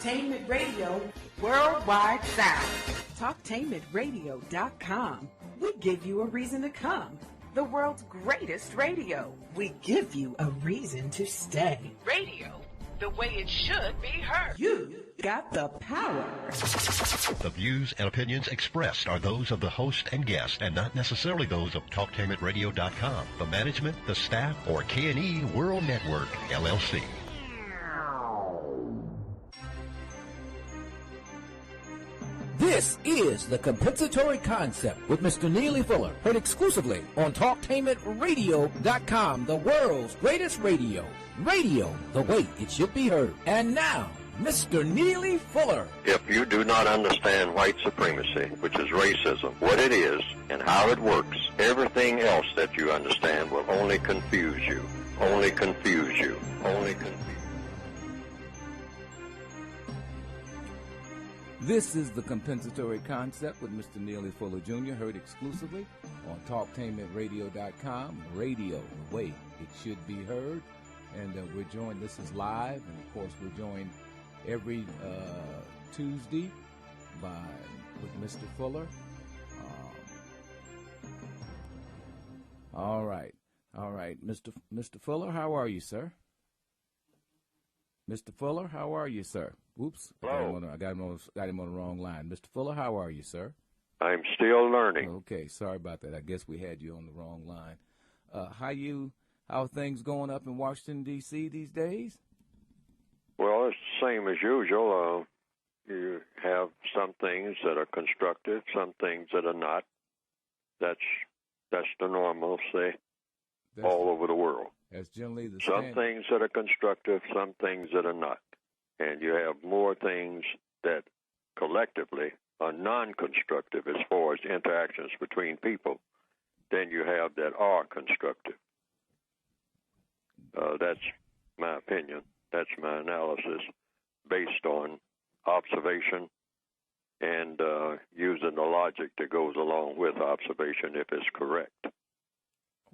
Talktainment Radio Worldwide Sound. Talktainmentradio.com. We give you a reason to come. The world's greatest radio. We give you a reason to stay. Radio, the way it should be heard. You got the power. The views and opinions expressed are those of the host and guest and not necessarily those of TalkTainmentRadio.com, the management, the staff, or K&E World Network, LLC. This is The Compensatory Concept with Mr. Neely Fuller, heard exclusively on TalkTainmentRadio.com, the world's greatest radio. Radio, the way it should be heard. And now, Mr. Neely Fuller. If you do not understand white supremacy, which is racism, what it is and how it works, everything else that you understand will only confuse you. Only confuse you. Only confuse you. This is The Compensatory Concept with Mr. Neely Fuller Jr., heard exclusively on TalkTainmentRadio.com, radio, the way it should be heard. And we're joined, this is live, and of course we're joined every Tuesday with Mr. Fuller. All right, Mr. Fuller, how are you, sir? Mr. Fuller, how are you, sir? Oops, hello. I got him on the wrong line. Mr. Fuller, how are you, sir? I'm still learning. Okay, sorry about that. I guess we had you on the wrong line. How are things going up in Washington, D.C. these days? Well, it's the same as usual. You have some things that are constructive, some things that are not. That's the normal, all over the world. That's generally the Some things that are constructive, some things that are not. And you have more things that collectively are non-constructive as far as interactions between people than you have that are constructive. That's my opinion. That's my analysis based on observation and using the logic that goes along with observation if it's correct.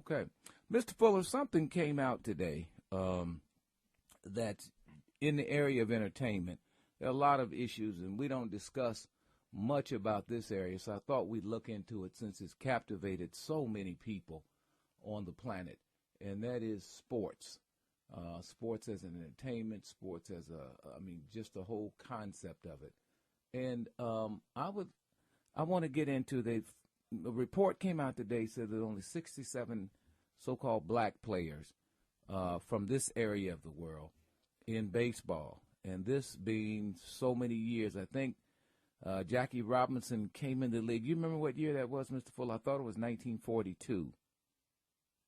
Okay. Mr. Fuller, something came out today that's in the area of entertainment. There are a lot of issues, and we don't discuss much about this area, so I thought we'd look into it since it's captivated so many people on the planet, and that is sports. Sports as an entertainment, sports as just the whole concept of it. And I want to get into a report came out today said that only 67 so-called black players from this area of the world in baseball, and this being so many years. I think Jackie Robinson came in the league. You remember what year that was, Mr. Fuller? I thought it was 1942.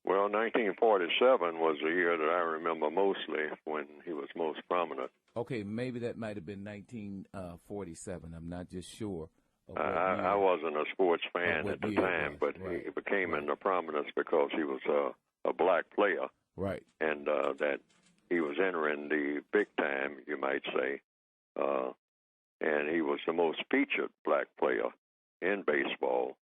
Well, 1947 was the year that I remember mostly when he was most prominent. Okay, maybe that might have been 1947. I'm not just sure. I wasn't a sports fan at the time, but he became into prominence because he was a black player. Right. And that he was entering the big time, you might say. And he was the most featured black player in baseball.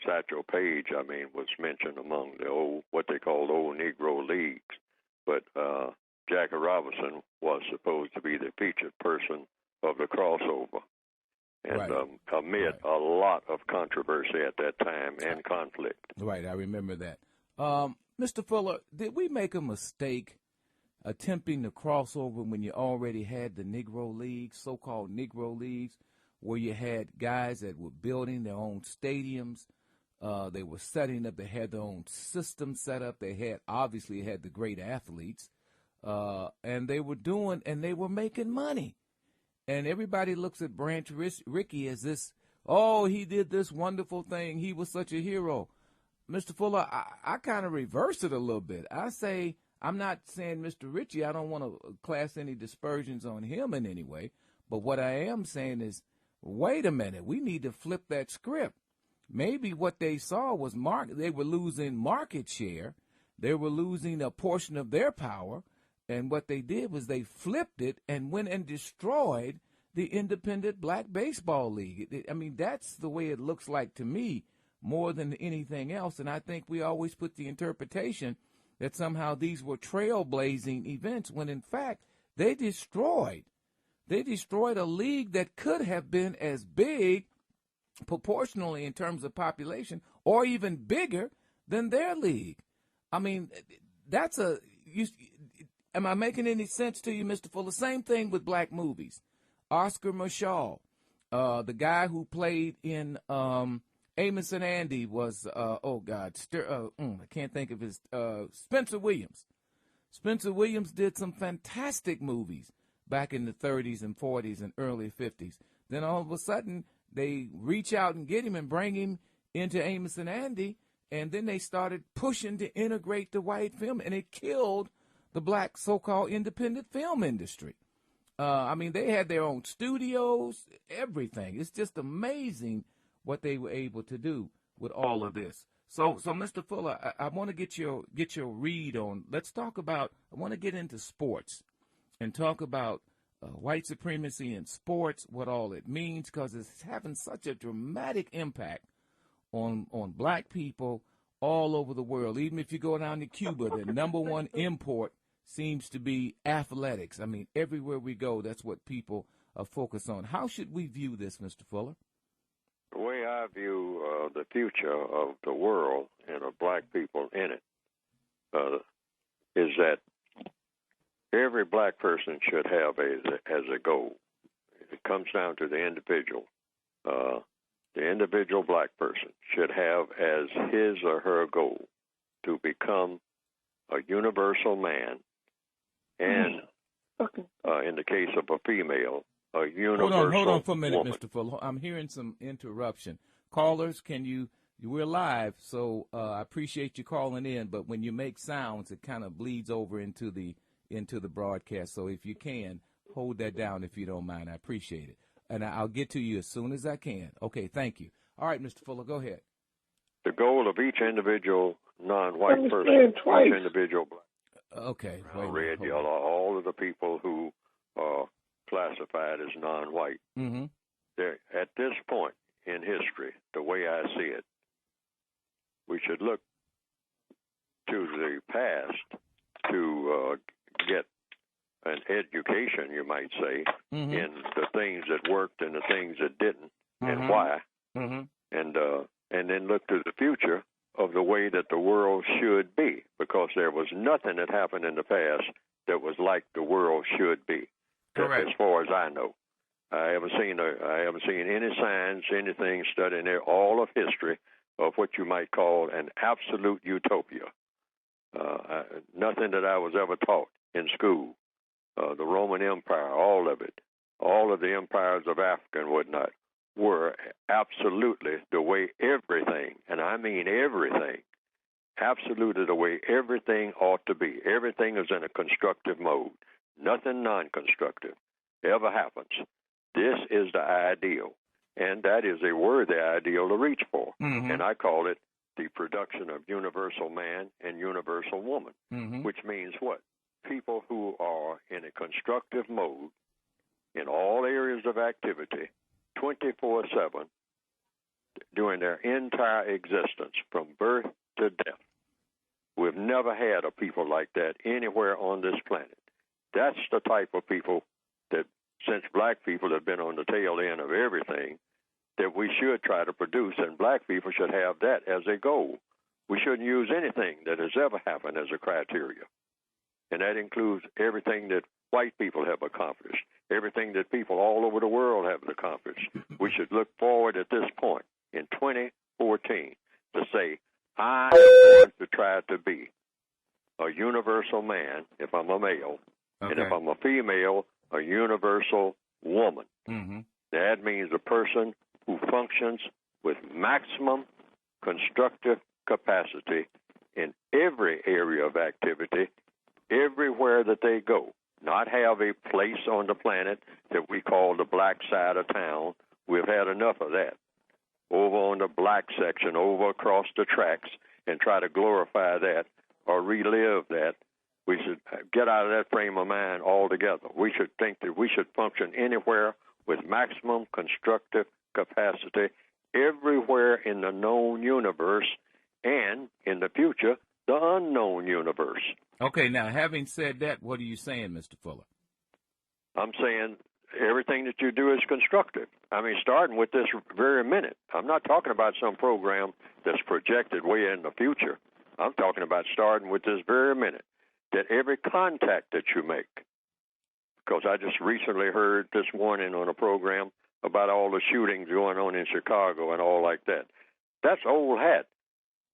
Satchel Paige, was mentioned among the what they called old Negro leagues. But Jackie Robinson was supposed to be the featured person of the crossover. And amid a lot of controversy at that time and conflict. Right, I remember that. Mr. Fuller, did we make a mistake attempting the crossover when you already had the Negro Leagues, so-called Negro Leagues, where you had guys that were building their own stadiums? They were setting up, they had their own system set up. They obviously had the great athletes, and they were making money. And everybody looks at Branch Rickey as this, he did this wonderful thing. He was such a hero. Mr. Fuller, I kind of reverse it a little bit. I say, I'm not saying Mr. Ritchie, I don't want to class any dispersions on him in any way. But what I am saying is, wait a minute, we need to flip that script. Maybe what they saw was they were losing market share. They were losing a portion of their power. And what they did was they flipped it and went and destroyed the independent black baseball league. That's the way it looks like to me more than anything else. And I think we always put the interpretation that somehow these were trailblazing events when, in fact, they destroyed They destroyed a league that could have been as big proportionally in terms of population or even bigger than their league. I mean, am I making any sense to you, Mr. Fuller? Same thing with black movies. Oscar Micheaux, the guy who played in Amos and Andy was, I can't think of his, Spencer Williams. Spencer Williams did some fantastic movies back in the 30s and 40s and early 50s. Then all of a sudden, they reach out and get him and bring him into Amos and Andy, and then they started pushing to integrate the white film, and it killed the black so-called independent film industry. I mean, they had their own studios, everything. It's just amazing what they were able to do with all of this. So Mr. Fuller, I want to get your read on. Let's talk about. I want to get into sports and talk about white supremacy in sports, what all it means, because it's having such a dramatic impact on black people all over the world. Even if you go down to Cuba, the number one import seems to be athletics. I mean, everywhere we go, that's what people are focused on. How should we view this, Mr. Fuller? The way I view the future of the world and of black people in it is that every black person should have as a goal. It comes down to the individual. The individual black person should have as his or her goal to become a universal man, and in the case of a female, a universal Hold on for a minute, woman. Mr. Fuller. I'm hearing some interruption. Callers, we're live, so I appreciate you calling in, but when you make sounds, it kind of bleeds over into the broadcast. So if you can, hold that down if you don't mind. I appreciate it. And I'll get to you as soon as I can. Okay, thank you. All right, Mr. Fuller, go ahead. The goal of each individual non-white person, each individual black, okay, red, yellow, all of the people who are classified as non-white. Mm-hmm. At this point in history, the way I see it, we should look to the past to get an education, you might say, mm-hmm. in the things that worked and the things that didn't, mm-hmm. and why, mm-hmm. and then look to the future of the way that the world should be, because there was nothing that happened in the past that was like the world should be. Correct. As far as I know, I haven't seen any signs, anything studying there, all of history of what you might call an absolute utopia. Nothing that I was ever taught in school. The Roman Empire, all of it, all of the empires of Africa and whatnot, were absolutely the way everything, and I mean everything, absolutely the way everything ought to be. Everything is in a constructive mode. Nothing non-constructive ever happens. This is the ideal, and that is a worthy ideal to reach for. Mm-hmm. And I call it the production of universal man and universal woman, mm-hmm. which means what? People who are in a constructive mode in all areas of activity 24/7 during their entire existence from birth to death. We've never had a people like that anywhere on this planet. That's the type of people that, since black people have been on the tail end of everything, that we should try to produce, and black people should have that as a goal. We shouldn't use anything that has ever happened as a criteria. And that includes everything that white people have accomplished, everything that people all over the world have accomplished. We should look forward at this point in 2014 to say, I am going to try to be a universal man if I'm a male, okay. and if I'm a female, a universal woman. Mm-hmm. That means a person who functions with maximum constructive capacity in every area of activity, everywhere that they go. Not have a place on the planet that we call the black side of town. We've had enough of that. Over on the black section, over across the tracks, and try to glorify that or relive that. We should get out of that frame of mind altogether. We should think that we should function anywhere with maximum constructive capacity, everywhere in the known universe, and in the future, the unknown universe. Okay, now, having said that, what are you saying, Mr. Fuller? I'm saying everything that you do is constructive. I mean, starting with this very minute. I'm not talking about some program that's projected way in the future. I'm talking about starting with this very minute, that every contact that you make, because I just recently heard this morning on a program about all the shootings going on in Chicago and all like that. That's old hat.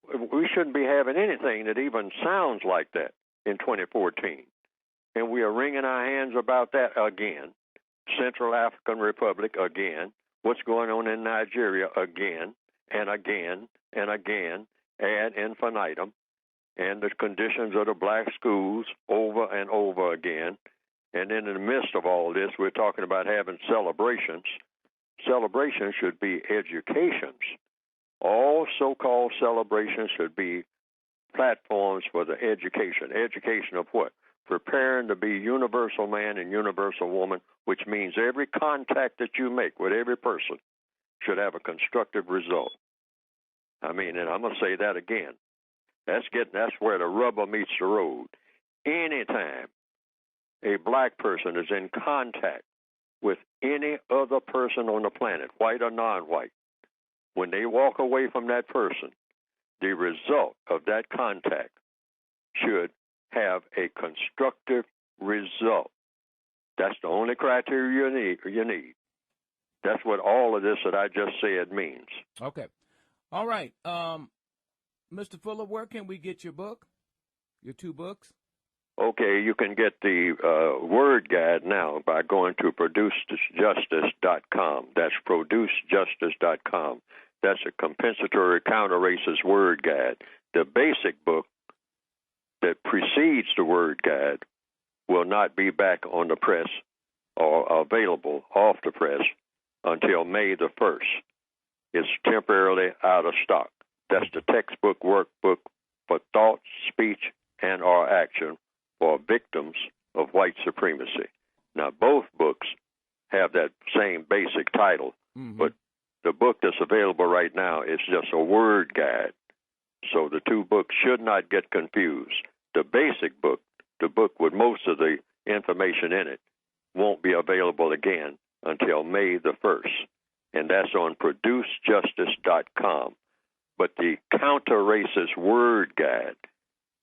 We shouldn't be having anything that even sounds like that in 2014. And we are wringing our hands about that again. Central African Republic again. What's going on in Nigeria again and again and again, ad infinitum. And the conditions of the black schools over and over again. And then in the midst of all this, we're talking about having celebrations. Celebrations should be educations. All so-called celebrations should be platforms for the education. Education of what? Preparing to be universal man and universal woman, which means every contact that you make with every person should have a constructive result. I mean, and I'm going to say that again. That's where the rubber meets the road. Anytime a black person is in contact with any other person on the planet, white or non-white, when they walk away from that person, the result of that contact should have a constructive result. That's the only criteria you need. That's what all of this that I just said means. Okay. All right. Mr. Fuller, where can we get your book, your two books? Okay, you can get the word guide now by going to producejustice.com. That's producejustice.com. That's a compensatory counter-racist word guide. The basic book that precedes the word guide will not be back on the press or available off the press until May the 1st. It's temporarily out of stock. That's the textbook workbook for thought, speech, and or action for victims of white supremacy. Now, both books have that same basic title, but the book that's available right now is just a word guide. So the two books should not get confused. The basic book, the book with most of the information in it, won't be available again until May the 1st. And that's on producejustice.com. But the counter-racist word guide,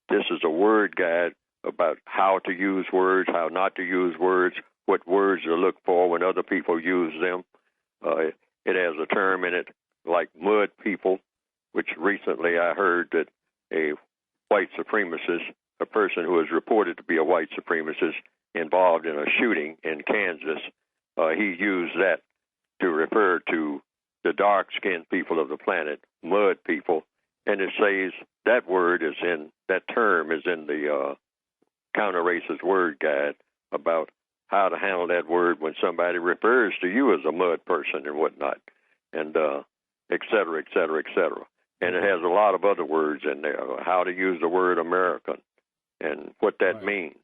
this is a word guide about how to use words, how not to use words, what words to look for when other people use them. It has a term in it like mud people, which recently I heard that a white supremacist, a person who is reported to be a white supremacist involved in a shooting in Kansas, he used that to refer to the dark-skinned people of the planet, mud people, and it says that term is in the counter-racist word guide about how to handle that word when somebody refers to you as a mud person and whatnot, and et cetera, et cetera, et cetera. And it has a lot of other words in there, how to use the word American and what that means,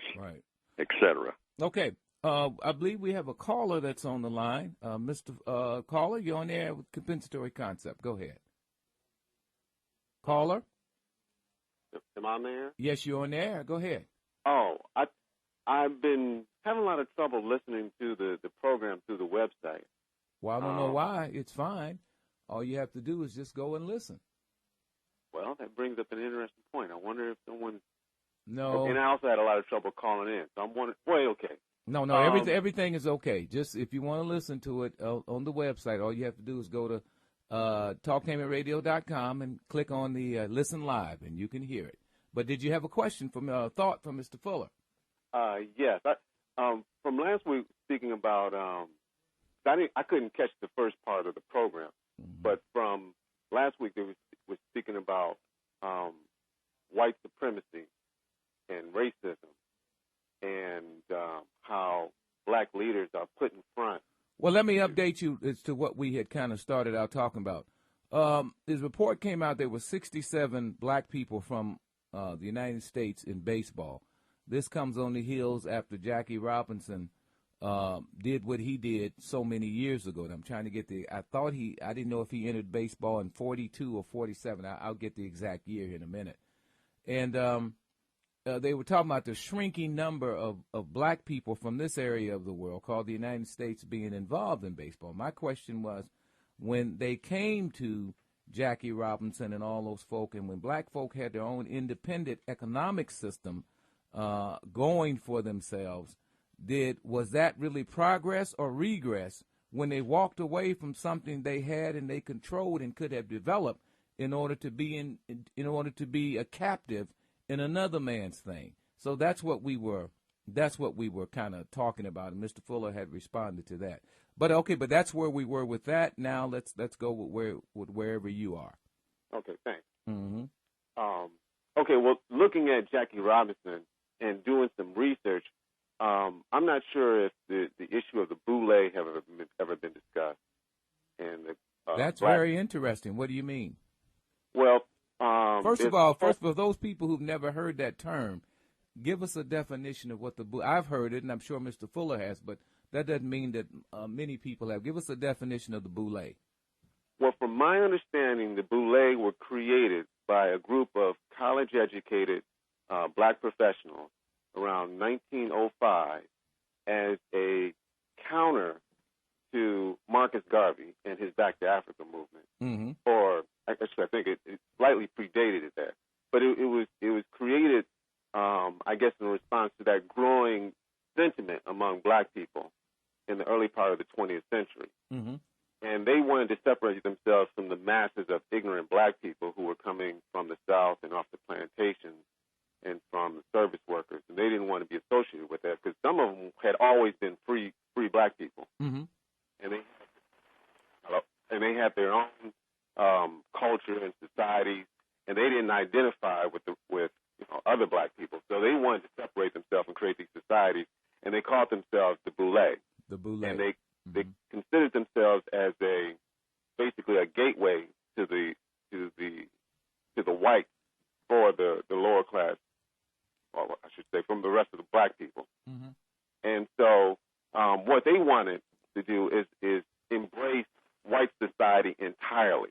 et cetera. Okay. I believe we have a caller that's on the line. Mr. Caller, you're on air with compensatory concept. Go ahead. Caller? Am I on there? Yes, you're on air. Go ahead. Oh, I've been having a lot of trouble listening to the program through the website. Well, I don't know why. It's fine. All you have to do is just go and listen. Well, that brings up an interesting point. I wonder if someone... No. And I also had a lot of trouble calling in. So I'm wondering... Well, okay. No, everything is okay. Just if you want to listen to it on the website, all you have to do is go to talktainmentradio.com and click on the listen live, and you can hear it. But did you have a question thought from Mr. Fuller? Yes. From last week, speaking about, I couldn't catch the first part of the program, but from last week, they was speaking about white supremacy and racism, and how black leaders are put in front. Well, let me update you as to what we had kind of started out talking about. His report came out there were 67 black people from the United States in baseball. This comes on the heels after Jackie Robinson did what he did so many years ago. And I'm trying to get I didn't know if he entered baseball in 42 or 47. I'll get the exact year here in a minute. And they were talking about the shrinking number of black people from this area of the world called the United States being involved in baseball. My question was, when they came to Jackie Robinson and all those folk, and when black folk had their own independent economic system going for themselves, was that really progress or regress when they walked away from something they had and they controlled and could have developed in order to be a captive in another man's thing? So that's what we were kind of talking about, and Mr. Fuller had responded to that. But okay, but that's where we were with that. Now let's go with wherever you are. Okay, thanks. Mm-hmm. Okay, well, looking at Jackie Robinson and doing some research, I'm not sure if the issue of the Boule have ever been discussed. And that's very interesting. What do you mean? Well, first of all, those people who've never heard that term, give us a definition of what the Boule. I've heard it, and I'm sure Mr. Fuller has, but that doesn't mean that many people have. Give us a definition of the Boule. Well, from my understanding, the Boule were created by a group of college-educated black professionals around 1905 as a counter to Marcus Garvey and his Back to Africa movement. Mm-hmm. Or actually, I think it slightly predated it there, but it was created, I guess, in response to that growing sentiment among black people in the early part of the 20th century. Mm-hmm. And they wanted to separate themselves from the masses of ignorant black people who were coming from the South and off the plantations and from the service workers. And they didn't want to be associated with that because some of them had always been free black people. Mm-hmm. And they had their own culture and societies, and they didn't identify with other black people. So they wanted to separate themselves and create these societies, and they called themselves the Boule. The Boule. And they considered themselves as basically a gateway to the whites for the lower class, or I should say, from the rest of the black people. Mm-hmm. And so what they wanted to do is embrace white society entirely.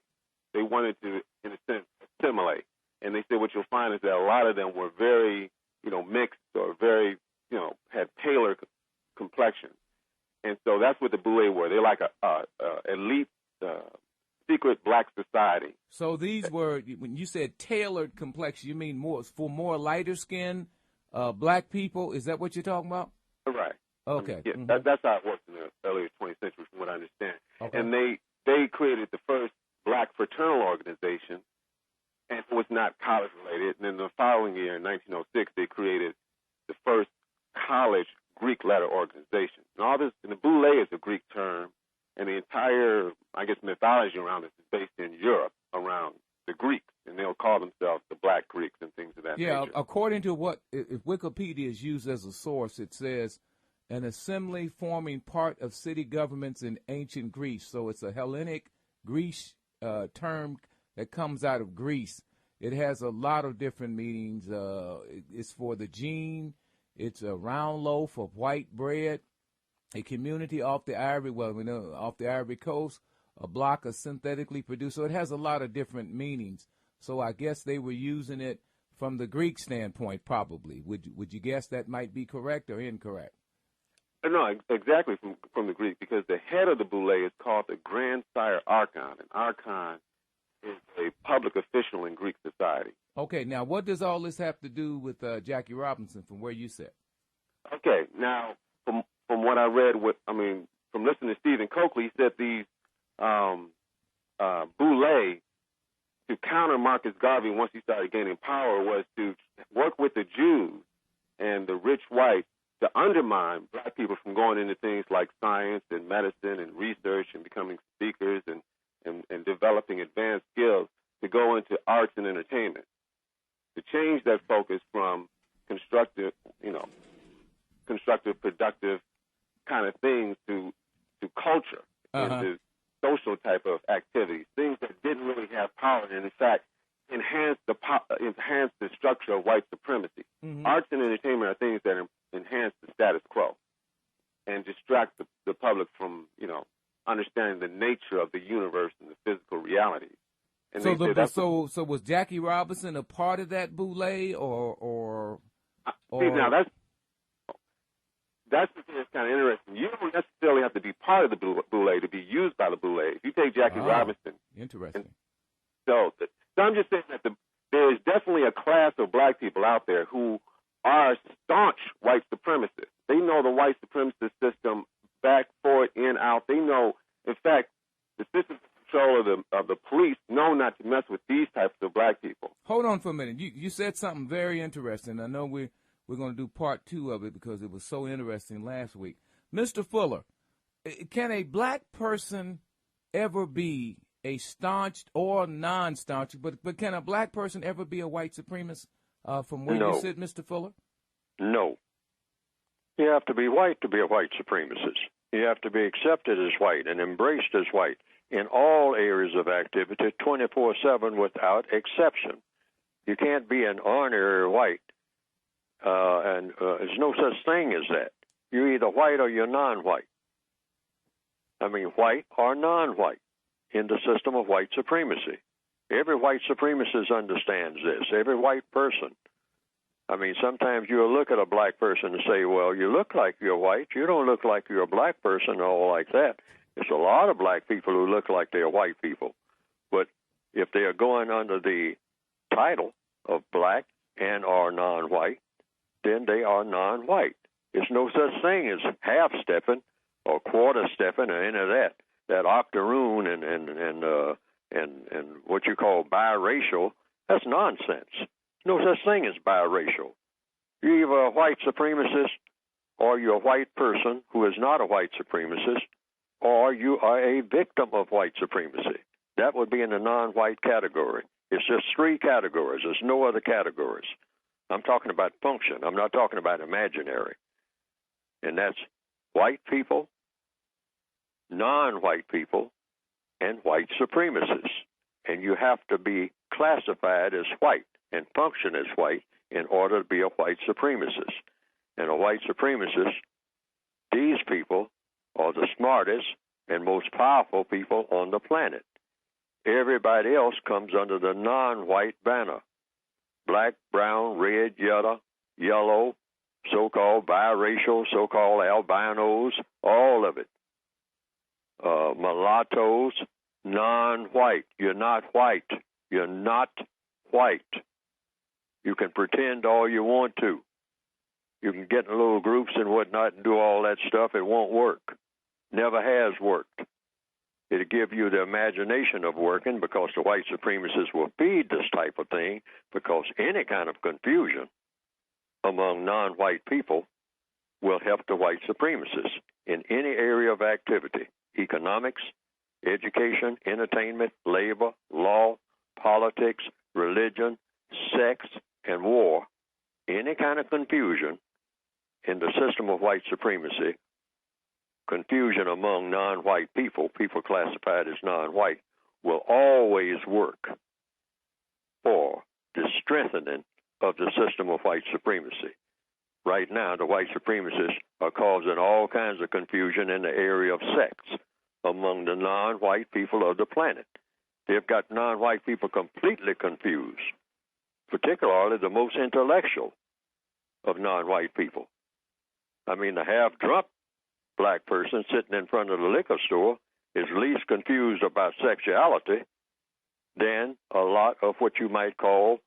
They wanted to, in a sense, assimilate. And they said what you'll find is that a lot of them were very, mixed or very, had paler complexion. And so that's what the Boule were. They're like a elite, secret black society. So these were, when you said tailored complexion, you mean more lighter skinned black people? Is that what you're talking about? Right. Okay. Yeah, mm-hmm. That's how it worked in the early 20th century, from what I understand. Okay. And they created the first black fraternal organization, and it was not college related. And then the following year, in 1906, they created the first college Greek letter organization. And all this, and the Boule is a Greek term, and the entire, I guess, mythology around this is based in Europe, around the Greeks, and they'll call themselves the Black Greeks and things of that nature. Yeah, according to what, if Wikipedia is used as a source, it says an assembly forming part of city governments in ancient Greece. So it's a Hellenic Greece term that comes out of Greece. It has a lot of different meanings. It's for the gene. It's a round loaf of white bread. A community off the Ivory Coast, a block of synthetically produced. So it has a lot of different meanings. So I guess they were using it from the Greek standpoint, probably. Would you guess that might be correct or incorrect? No, exactly from the Greek, because the head of the Boule is called the Grand Sire Archon, and Archon is a public official in Greek society. Okay, now what does all this have to do with Jackie Robinson, from where you sit? Okay, now from what I read, from listening to Stephen Coakley, he said these Boule, to counter Marcus Garvey once he started gaining power, was to work with the Jews and the rich whites to undermine black people from going into things like science and medicine and research and becoming speakers and developing advanced skills to go into arts and entertainment, to change that focus from constructive, productive kind of things to culture and to social type of activities, things that didn't really have power and, in fact, enhance the structure of white supremacy. Mm-hmm. Arts and entertainment are things that enhance the status quo and distract the public from, understanding the nature of the universe and the physical realities. And so was Jackie Robinson a part of that Boule, or See, now that's the thing that's kind of interesting. You don't necessarily have to be part of the Boule to be used by the Boule. If you take Jackie Robinson. Interesting. So I'm just saying that there is definitely a class of black people out there who are staunch white supremacists. They know the white supremacist system back, forward, in, out. They know, in fact, the system control of the police know not to mess with these types of black people. Hold on for a minute. You said something very interesting. I know we're going to do part 2 of it because it was so interesting last week. Mr. Fuller, can a black person ever be a staunch or non-staunch, but can a black person ever be a white supremacist from where you sit, Mr. Fuller? No. You have to be white to be a white supremacist. You have to be accepted as white and embraced as white in all areas of activity 24/7 without exception. You can't be an honorary white, and there's no such thing as that. You're either white or you're non-white. I mean, white or non-white in the system of white supremacy. Every white supremacist understands this, every white person. I mean, sometimes you'll look at a black person and say, well, you look like you're white. You don't look like you're a black person, or all like that. There's a lot of black people who look like they're white people. But if they are going under the title of black and or non-white, then they are non-white. There's no such thing as half-stepping or quarter-stepping or any of that. That octoroon and what you call biracial, that's nonsense. No such thing as biracial. You're either a white supremacist or you're a white person who is not a white supremacist, or you are a victim of white supremacy. That would be in the non-white category. It's just 3 categories. There's no other categories. I'm talking about function. I'm not talking about imaginary. And that's white people, non-white people, and white supremacists. And you have to be classified as white and function as white in order to be a white supremacist. And a white supremacist, these people are the smartest and most powerful people on the planet. Everybody else comes under the non-white banner. Black, brown, red, yellow, so-called biracial, so-called albinos, all of it. Mulattoes, non-white. You're not white. You're not white. You can pretend all you want to. You can get in little groups and whatnot and do all that stuff. It won't work. Never has worked. It'll give you the imagination of working because the white supremacists will feed this type of thing, because any kind of confusion among non-white people will help the white supremacists in any area of activity: economics, education, entertainment, labor, law, politics, religion, sex, and war. Any kind of confusion in the system of white supremacy, confusion among non-white people, people classified as non-white, will always work for the strengthening of the system of white supremacy. Right now, the white supremacists are causing all kinds of confusion in the area of sex among the non-white people of the planet. They've got non-white people completely confused, particularly the most intellectual of non-white people. I mean, the half-drunk black person sitting in front of the liquor store is least confused about sexuality than a lot of what you might call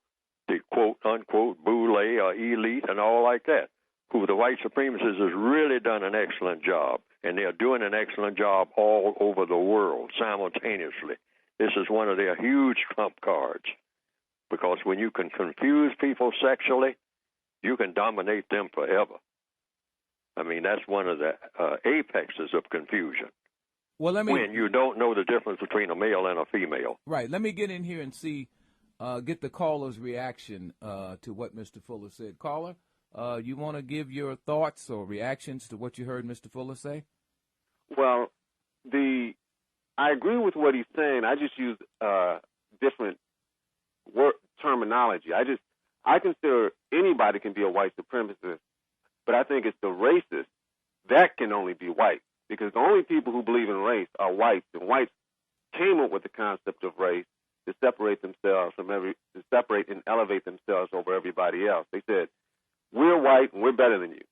the quote-unquote boule or elite and all like that, who the white supremacists has really done an excellent job, and they're doing an excellent job all over the world simultaneously. This is one of their huge trump cards, because when you can confuse people sexually, you can dominate them forever. I mean, that's one of the apexes of confusion. Well, when you don't know the difference between a male and a female. Right. Let me get in here and see, get the caller's reaction to what Mr. Fuller said. Caller, you want to give your thoughts or reactions to what you heard Mr. Fuller say? Well, I agree with what he's saying. I just use different terminology. I consider anybody can be a white supremacist, but I think it's the racist that can only be white, because the only people who believe in race are whites, and whites came up with the concept of race to separate themselves to separate and elevate themselves over everybody else. They said, we're white and we're better than you.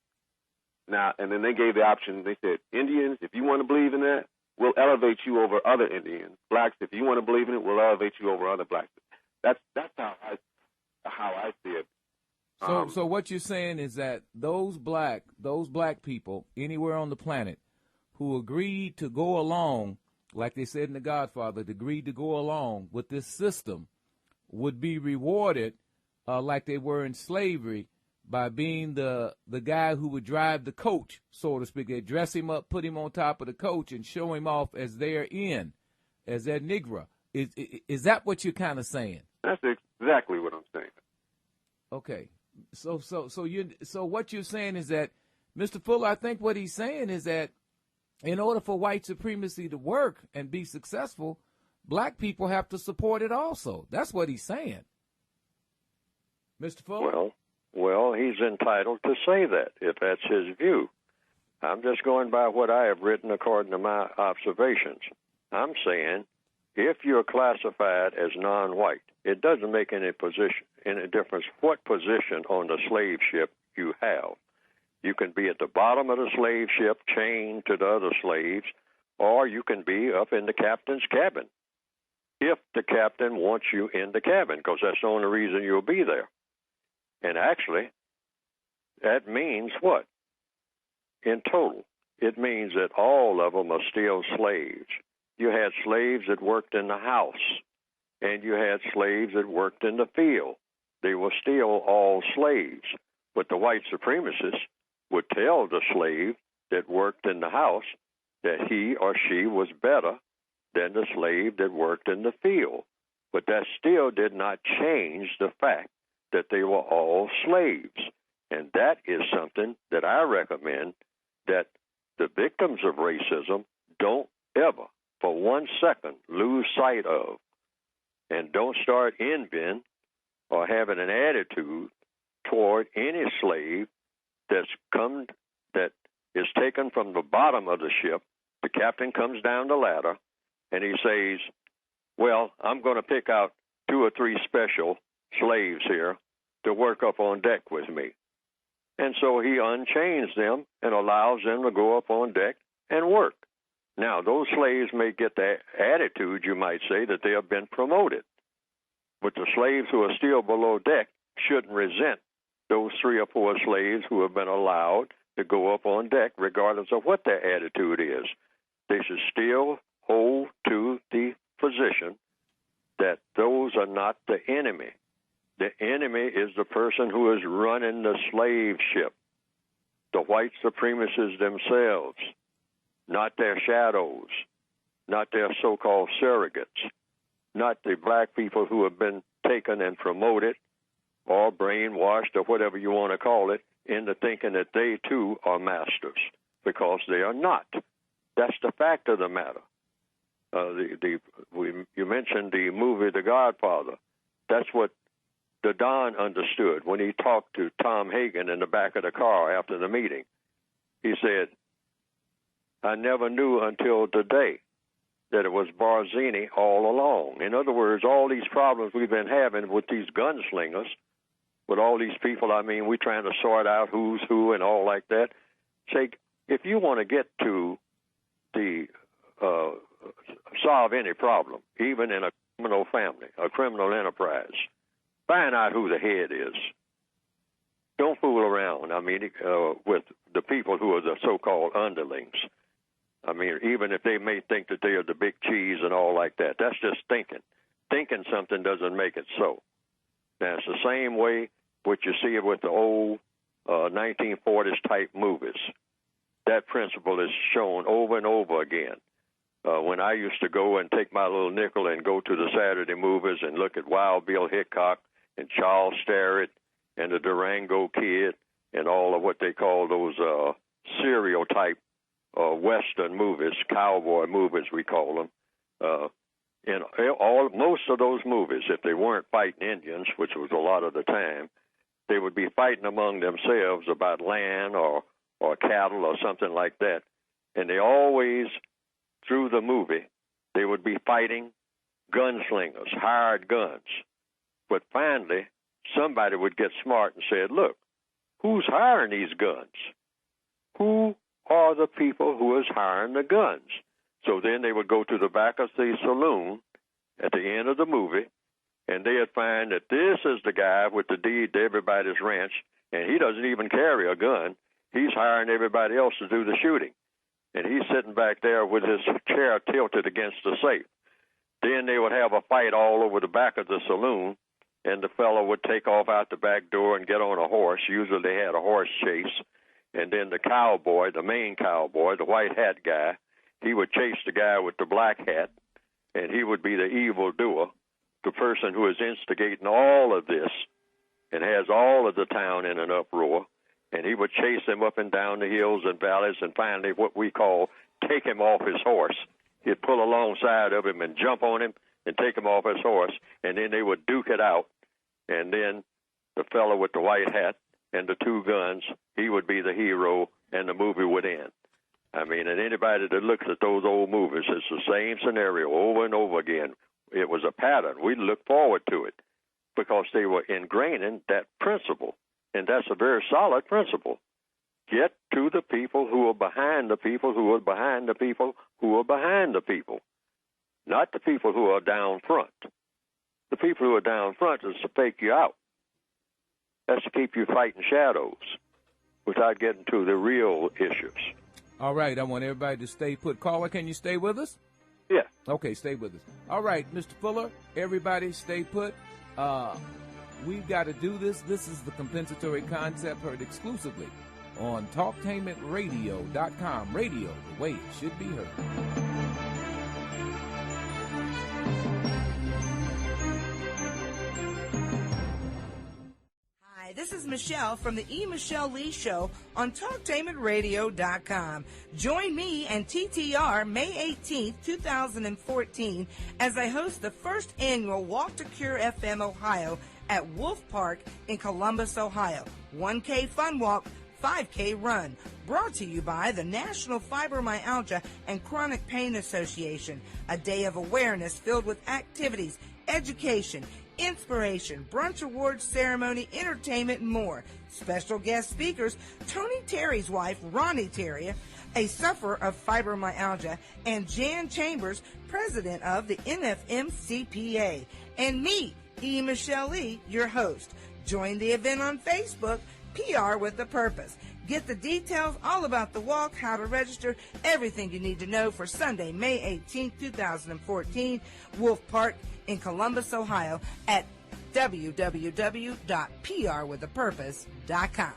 Now, and then they gave the option. They said, Indians, if you want to believe in that, we'll elevate you over other Indians. Blacks, if you want to believe in it, we'll elevate you over other blacks. That's how I see it. So what you're saying is that those black people anywhere on the planet who agreed to go along, like they said in The Godfather, agreed to go along with this system, would be rewarded like they were in slavery by being the guy who would drive the coach, so to speak. They dress him up, put him on top of the coach, and show him off as their as their Negro. Is that what you're kind of saying? That's exactly what I'm saying. Okay. So what you're saying is that, Mr. Fuller, I think what he's saying is that in order for white supremacy to work and be successful, black people have to support it also. That's what he's saying. Mr. Fuller? Well, he's entitled to say that, if that's his view. I'm just going by what I have written according to my observations. I'm saying if you're classified as non-white, it doesn't make any difference what position on the slave ship you have. You can be at the bottom of the slave ship, chained to the other slaves, or you can be up in the captain's cabin, if the captain wants you in the cabin, because that's the only reason you'll be there. And actually, that means what? In total, it means that all of them are still slaves. You had slaves that worked in the house, and you had slaves that worked in the field. They were still all slaves. But the white supremacists would tell the slave that worked in the house that he or she was better than the slave that worked in the field. But that still did not change the fact that they were all slaves. And that is something that I recommend that the victims of racism don't ever, for 1 second, lose sight of. And don't start envying or having an attitude toward any slave that is taken from the bottom of the ship. The captain comes down the ladder, and he says, well, I'm going to pick out 2 or 3 special slaves here to work up on deck with me. And so he unchains them and allows them to go up on deck and work. Now, those slaves may get the attitude, you might say, that they have been promoted. But the slaves who are still below deck shouldn't resent those 3 or 4 slaves who have been allowed to go up on deck, regardless of what their attitude is. They should still hold to the position that those are not the enemy. The enemy is the person who is running the slave ship, the white supremacists themselves, not their shadows, not their so-called surrogates, not the black people who have been taken and promoted or brainwashed or whatever you want to call it into thinking that they too are masters, because they are not. That's the fact of the matter. You mentioned the movie The Godfather. That's what the Don understood when he talked to Tom Hagen in the back of the car after the meeting. He said, I never knew until today that it was Barzini all along. In other words, all these problems we've been having with these gunslingers, with all these people, I mean, we're trying to sort out who's who and all like that. Say, if you want to get to the solve any problem, even in a criminal family, a criminal enterprise, find out who the head is. Don't fool around, with the people who are the so-called underlings. I mean, even if they may think that they are the big cheese and all like that, that's just thinking. Thinking something doesn't make it so. Now, it's the same way what you see with the old 1940s type movies. That principle is shown over and over again. When I used to go and take my little nickel and go to the Saturday movies and look at Wild Bill Hickok and Charles Starrett and the Durango Kid and all of what they call those serial type Western movies, cowboy movies we call them. Most of those movies, if they weren't fighting Indians, which was a lot of the time, they would be fighting among themselves about land or cattle or something like that. And they always, through the movie, they would be fighting gunslingers, hired guns. But finally, somebody would get smart and said, look, who's hiring these guns? Who are the people who is hiring the guns? So then they would go to the back of the saloon at the end of the movie, and they'd find that this is the guy with the deed to everybody's ranch, and he doesn't even carry a gun. He's hiring everybody else to do the shooting. And he's sitting back there with his chair tilted against the safe. Then they would have a fight all over the back of the saloon, and the fellow would take off out the back door and get on a horse. Usually they had a horse chase. And then the cowboy, the main cowboy, the white hat guy, he would chase the guy with the black hat, and he would be the evildoer, the person who is instigating all of this and has all of the town in an uproar. And he would chase him up and down the hills and valleys and finally what we call take him off his horse. He'd pull alongside of him and jump on him and take him off his horse, and then they would duke it out. And then the fellow with the white hat and the two guns, he would be the hero, and the movie would end. I mean, and anybody that looks at those old movies, it's the same scenario over and over again. It was a pattern. We look forward to it because they were ingraining that principle, and that's a very solid principle. Get to the people who are behind the people who are behind the people who are behind the people, not the people who are down front. The people who are down front is to fake you out. That's to keep you fighting shadows without getting to the real issues. All right, I want everybody to stay put. Caller, can you stay with us? Yeah. Okay, stay with us. All right, Mr. Fuller, everybody stay put. We've got to do this. This is the compensatory concept heard exclusively on TalkTainmentRadio.com. Radio, the way it should be heard. This is Michelle from the Michelle Lee Show on TalkTainmentRadio.com. Join me and TTR May 18th, 2014 as I host the first annual Walk to Cure FM Ohio at Wolf Park in Columbus, Ohio. 1K Fun Walk, 5K Run. Brought to you by the National Fibromyalgia and Chronic Pain Association. A day of awareness filled with activities, education, inspiration, brunch awards ceremony, entertainment, and more. Special guest speakers, Tony Terry's wife, Ronnie Terry, a sufferer of fibromyalgia, and Jan Chambers, president of the NFMCPA, and me, Michelle Lee, your host. Join the event on Facebook, PR with a Purpose. Get the details all about the walk, how to register, everything you need to know for Sunday, May 18, 2014, Wolf Park in Columbus, Ohio at www.prwithapurpose.com.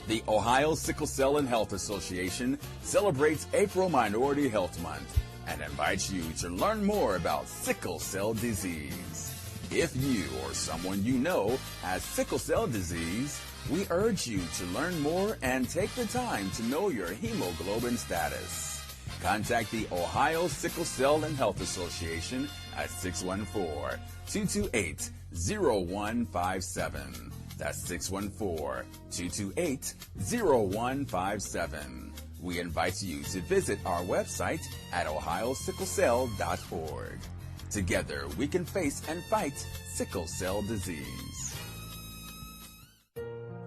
The Ohio Sickle Cell and Health Association celebrates April Minority Health Month and invites you to learn more about sickle cell disease. If you or someone you know has sickle cell disease, we urge you to learn more and take the time to know your hemoglobin status. Contact the Ohio Sickle Cell and Health Association at 614-228-0157. That's 614-228-0157. We invite you to visit our website at ohiosicklecell.org. Together, we can face and fight sickle cell disease.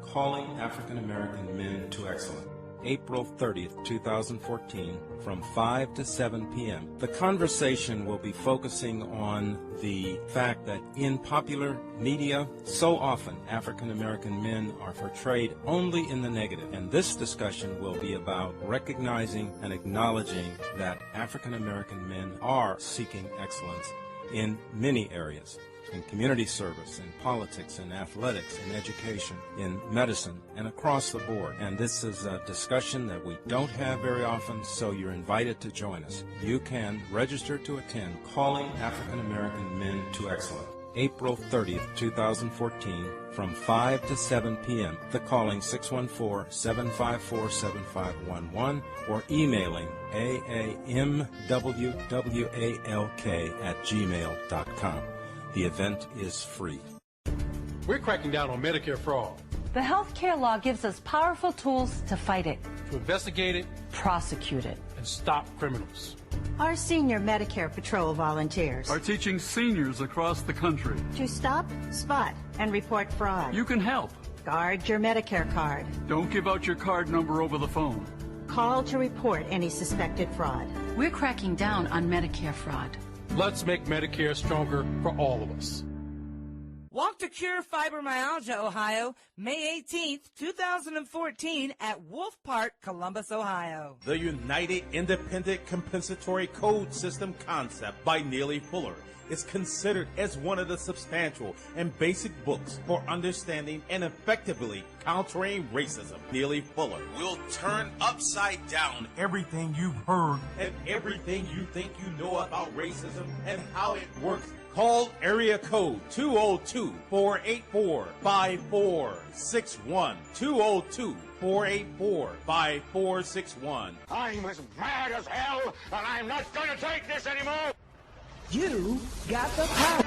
Calling African American Men to Excellence, April 30th, 2014, from 5 to 7 p.m. The conversation will be focusing on the fact that in popular media, so often African American men are portrayed only in the negative. And this discussion will be about recognizing and acknowledging that African American men are seeking excellence in many areas. In community service, in politics, in athletics, in education, in medicine, and across the board. And this is a discussion that we don't have very often, so you're invited to join us. You can register to attend Calling African American Men to Excellence, April 30th, 2014, from 5 to 7 p.m. The calling 614-754-7511 or emailing aamwwalk@gmail.com. The event is free. We're cracking down on Medicare fraud. The health care law gives us powerful tools to fight it, to investigate it, prosecute it, and stop criminals. Our senior Medicare Patrol volunteers are teaching seniors across the country to stop, spot, and report fraud. You can help. Guard your Medicare card. Don't give out your card number over the phone. Call to report any suspected fraud. We're cracking down on Medicare fraud. Let's make Medicare stronger for all of us. Walk to Cure Fibromyalgia, Ohio, May 18th, 2014 at Wolf Park, Columbus, Ohio. The United Independent Compensatory Code System concept by Neely Fuller is considered as one of the substantial and basic books for understanding and effectively countering racism. Neely Fuller will turn upside down everything you've heard and everything you think you know about racism and how it works. Call area code 202-484-5461. 202-484-5461. I'm as mad as hell, and I'm not going to take this anymore. You got the power.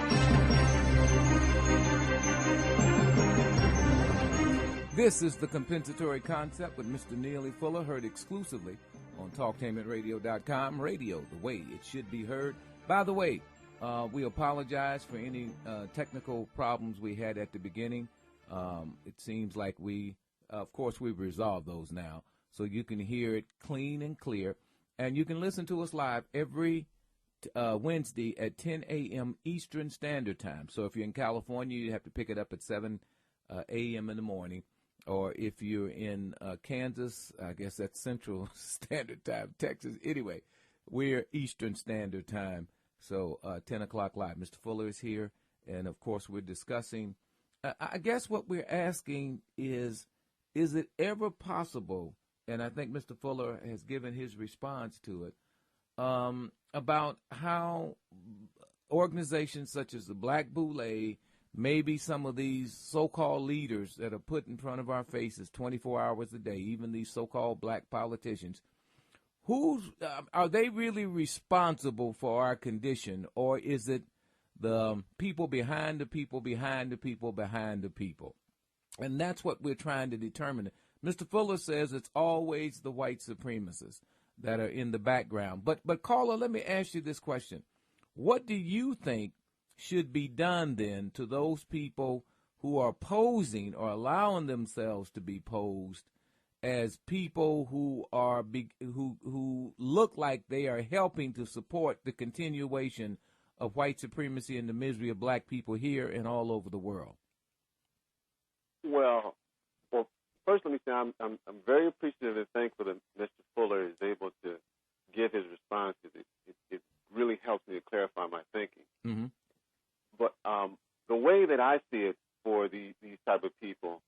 This is the Compensatory Concept with Mr. Neely Fuller, heard exclusively on TalkTainmentRadio.com. Radio, the way it should be heard. By the way, we apologize for any technical problems we had at the beginning. It seems like we've resolved those now. So you can hear it clean and clear. And you can listen to us live every Wednesday at 10 a.m. Eastern Standard Time. So if you're in California, you have to pick it up at 7 a.m. in the morning. Or if you're in Kansas, I guess that's Central Standard Time, Texas. Anyway, we're Eastern Standard Time. So 10 o'clock live. Mr. Fuller is here, and, of course, we're discussing. I guess what we're asking is it ever possible, and I think Mr. Fuller has given his response to it, about how organizations such as the Black Boule, maybe some of these so-called leaders that are put in front of our faces 24 hours a day, even these so-called black politicians, are they really responsible for our condition, or is it the people behind the people behind the people behind the people? And that's what we're trying to determine. Mr. Fuller says it's always the white supremacists that are in the background. But caller, let me ask you this question. What do you think should be done then to those people who are posing or allowing themselves to be posed as people who are who look like they are helping to support the continuation of white supremacy and the misery of black people here and all over the world? Well, first let me say I'm very appreciative and thankful that Mr. Fuller is able to give his responses. It really helps me to clarify my thinking. Mm-hmm. But the way that I see it for these type of people,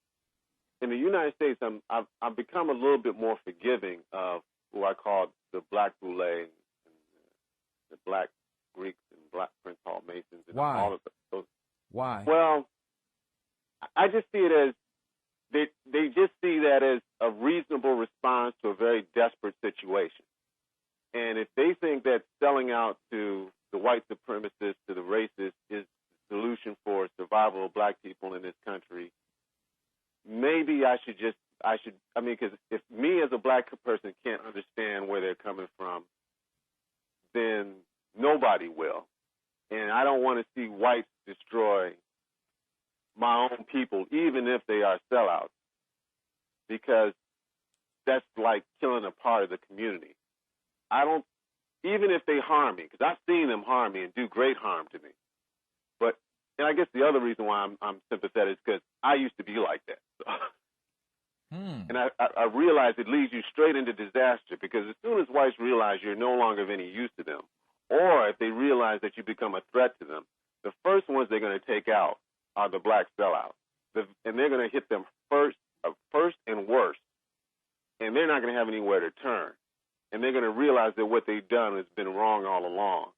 in the United States, I've become a little bit more forgiving of who I call the Black Boule and the Black Greeks and Black Prince Hall Masons. And Why? All of those. Why? Well, I just see it as they just see that as a reasonable response to a very desperate situation. And if they think that selling out to the white supremacists, to the racists, is the solution for survival of black people in this country, maybe because if me as a black person can't understand where they're coming from, then nobody will. And I don't want to see whites destroy my own people, even if they are sellouts, because that's like killing a part of the community. Even if they harm me, because I've seen them harm me and do great harm to me. And I guess the other reason why I'm sympathetic is because I used to be like that. So. And I realize it leads you straight into disaster, because as soon as whites realize you're no longer of any use to them, or if they realize that you become a threat to them, the first ones they're going to take out are the black sellouts. And they're going to hit them first and worst. And they're not going to have anywhere to turn. And they're going to realize that what they've done has been wrong all along.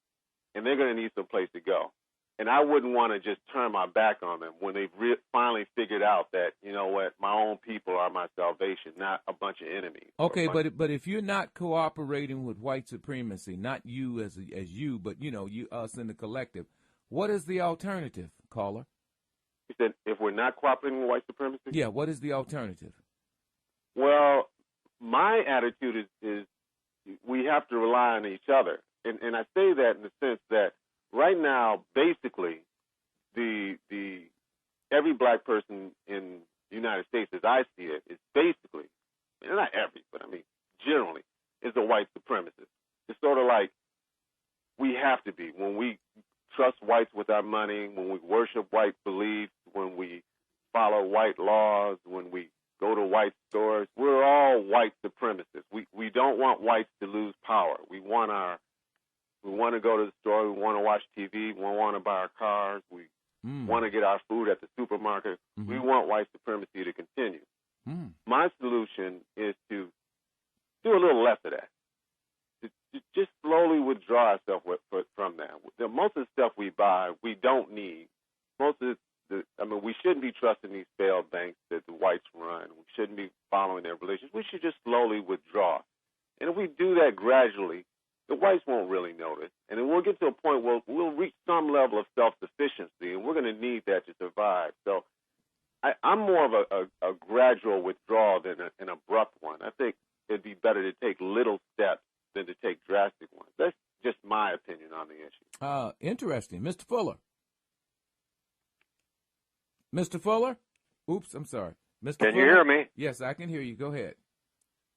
And they're going to need some place to go. And I wouldn't want to just turn my back on them when they've finally figured out that, you know what, my own people are my salvation, not a bunch of enemies. Okay, but if you're not cooperating with white supremacy, not you as you, but, us in the collective, what is the alternative, caller? You said if we're not cooperating with white supremacy? Yeah, what is the alternative? Well, my attitude is we have to rely on each other. And I say that in the sense that right now, basically, every black person in United States, as I see it, is basically, not every, but I mean generally, is a white supremacist. It's sort of like we have to be when we trust whites with our money, when we worship white beliefs, when we follow white laws, when we go to white stores. We're all white supremacists. We don't want whites to lose power. We want to go to the store. We want to watch TV. We want to buy our cars. We want to get our food at the supermarket. Mm-hmm. We want white supremacy to continue. My solution is to do a little less of that. To just slowly withdraw ourselves from that. Most of the stuff we buy, we don't need. Most of we shouldn't be trusting these failed banks that the whites run. We shouldn't be following their religions. We should just slowly withdraw. And if we do that gradually, the whites won't really notice. And then we'll get to a point where we'll reach some level of self-sufficiency, and we're going to need that to survive. So I'm more of a gradual withdrawal than an abrupt one. I think it'd be better to take little steps than to take drastic ones. That's just my opinion on the issue. Interesting. Mr. Fuller. Mr. Fuller? Oops, I'm sorry. Mr. Can Fuller? you hear me? Yes, I can hear you. Go ahead.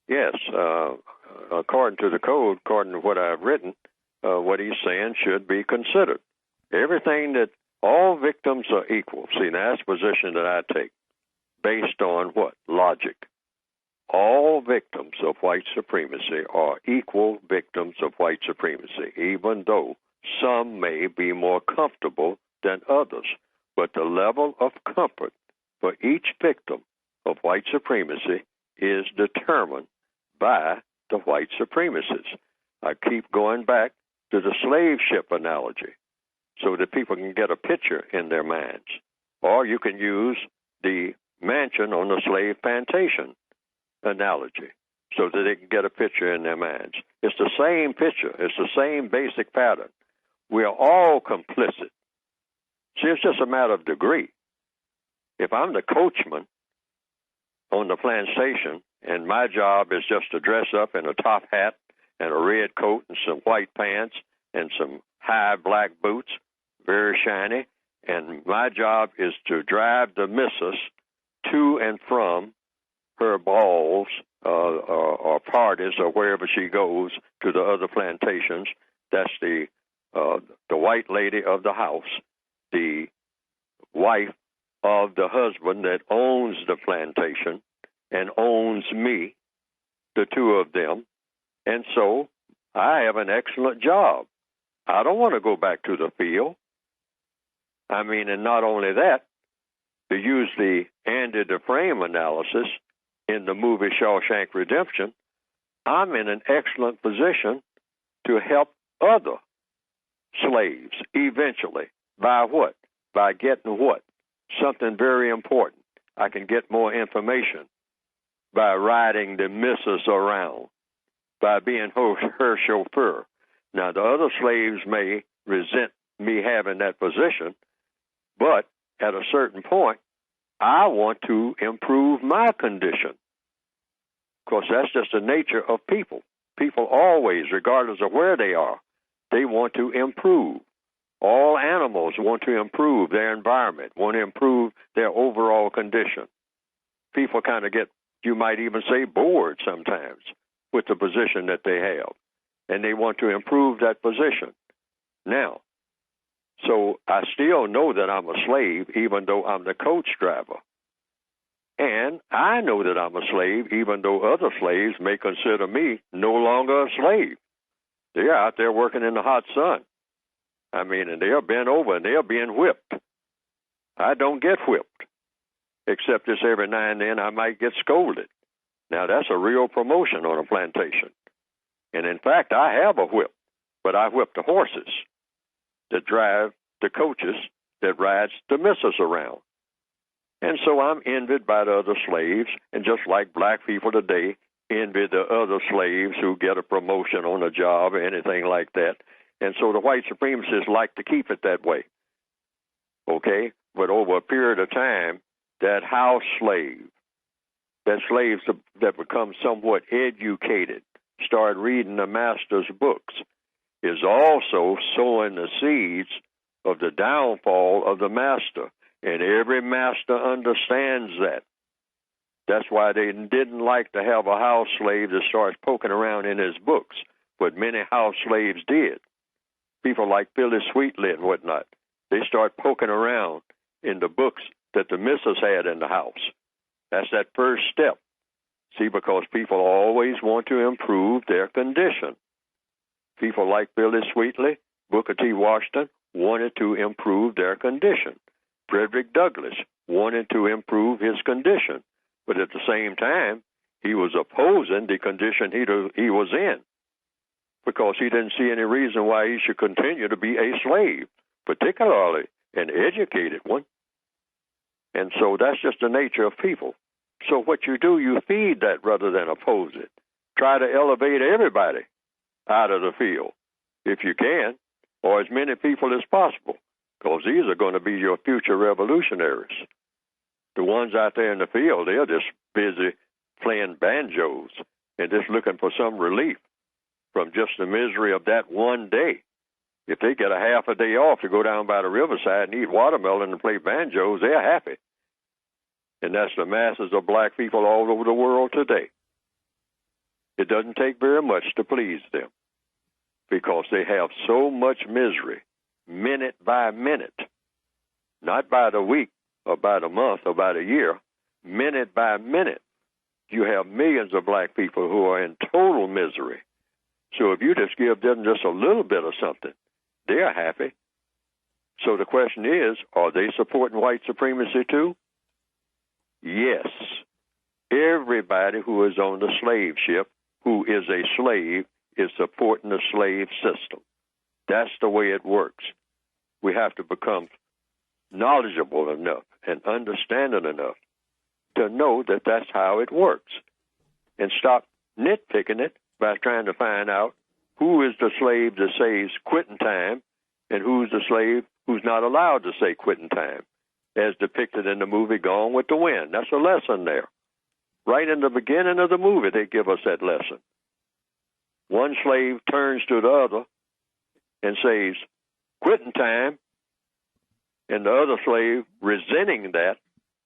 Yes. According to the code, according to what I've written, what he's saying should be considered. Everything that all victims are equal. See, now that's the position that I take, based on what? Logic. All victims of white supremacy are equal victims of white supremacy, even though some may be more comfortable than others. But the level of comfort for each victim of white supremacy is determined by the white supremacists. I keep going back to the slave ship analogy so that people can get a picture in their minds. Or you can use the mansion on the slave plantation analogy so that they can get a picture in their minds. It's the same picture. It's the same basic pattern. We are all complicit. See, it's just a matter of degree. If I'm the coachman on the plantation and my job is just to dress up in a top hat and a red coat and some white pants and some high black boots, very shiny, and my job is to drive the missus to and from her balls or parties or wherever she goes to the other plantations. That's the white lady of the house, the wife of the husband that owns the plantation and owns me, the two of them. And so I have an excellent job. I don't want to go back to the field. I mean, and not only that, to use the Andy Dufresne analysis in the movie Shawshank Redemption, I'm in an excellent position to help other slaves eventually. By what? By getting what? Something very important. I can get more information by riding the missus around, by being her chauffeur. Now, the other slaves may resent me having that position, but at a certain point, I want to improve my condition. Of course, that's just the nature of people. People always, regardless of where they are, they want to improve. All animals want to improve their environment, want to improve their overall condition. People kind of get, you might even say, bored sometimes with the position that they have, and they want to improve that position. Now, so I still know that I'm a slave, even though I'm the coach driver. And I know that I'm a slave, even though other slaves may consider me no longer a slave. They're out there working in the hot sun. I mean, and they're bent over and they're being whipped. I don't get whipped, except just every now and then I might get scolded. Now, that's a real promotion on a plantation. And in fact, I have a whip, but I whip the horses that drive the coaches that rides the missus around. And so I'm envied by the other slaves, and just like black people today envy the other slaves who get a promotion on a job or anything like that. And so the white supremacists like to keep it that way. Okay? But over a period of time, that house slave, that slaves that become somewhat educated, start reading the master's books, is also sowing the seeds of the downfall of the master. And every master understands that. That's why they didn't like to have a house slave that starts poking around in his books, but many house slaves did. People like Phyllis Wheatley and whatnot, they start poking around in the books that the missus had in the house. That's that first step. See, because people always want to improve their condition. People like Phyllis Wheatley, Booker T. Washington wanted to improve their condition. Frederick Douglass wanted to improve his condition. But at the same time, he was opposing the condition he was in because he didn't see any reason why he should continue to be a slave, particularly an educated one. And so that's just the nature of people. So what you do, you feed that rather than oppose it. Try to elevate everybody out of the field if you can, or as many people as possible, because these are going to be your future revolutionaries. The ones out there in the field, they're just busy playing banjos and just looking for some relief from just the misery of that one day. If they get a half a day off to go down by the riverside and eat watermelon and play banjos, they're happy. And that's the masses of black people all over the world today. It doesn't take very much to please them because they have so much misery, minute by minute, not by the week, or by the month, or by the year, minute by minute, you have millions of black people who are in total misery. So if you just give them just a little bit of something, they're happy. So the question is, are they supporting white supremacy too? Yes. Everybody who is on the slave ship, who is a slave, is supporting the slave system. That's the way it works. We have to become knowledgeable enough and understanding enough to know that that's how it works, and stop nitpicking it by trying to find out who is the slave that says quitting time and who's the slave who's not allowed to say quitting time, as depicted in the movie Gone with the Wind. That's a lesson there. Right in the beginning of the movie, they give us that lesson. One slave turns to the other and says, quitting time, and the other slave, resenting that,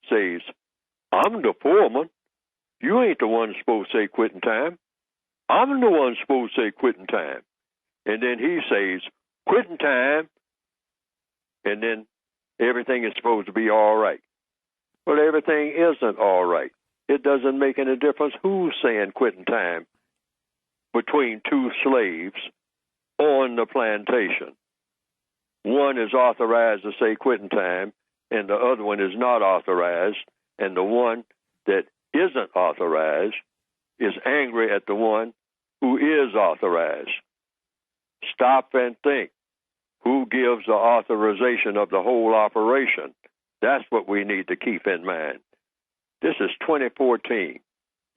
says, I'm the foreman. You ain't the one supposed to say quitting time. I'm the one supposed to say quitting time. And then he says, quitting time, and then everything is supposed to be all right. Well, everything isn't all right. It doesn't make any difference who's saying quitting time between two slaves on the plantation. One is authorized to say quitting time, and the other one is not authorized, and the one that isn't authorized is angry at the one who is authorized. Stop and think. Who gives the authorization of the whole operation? That's what we need to keep in mind. This is 2014.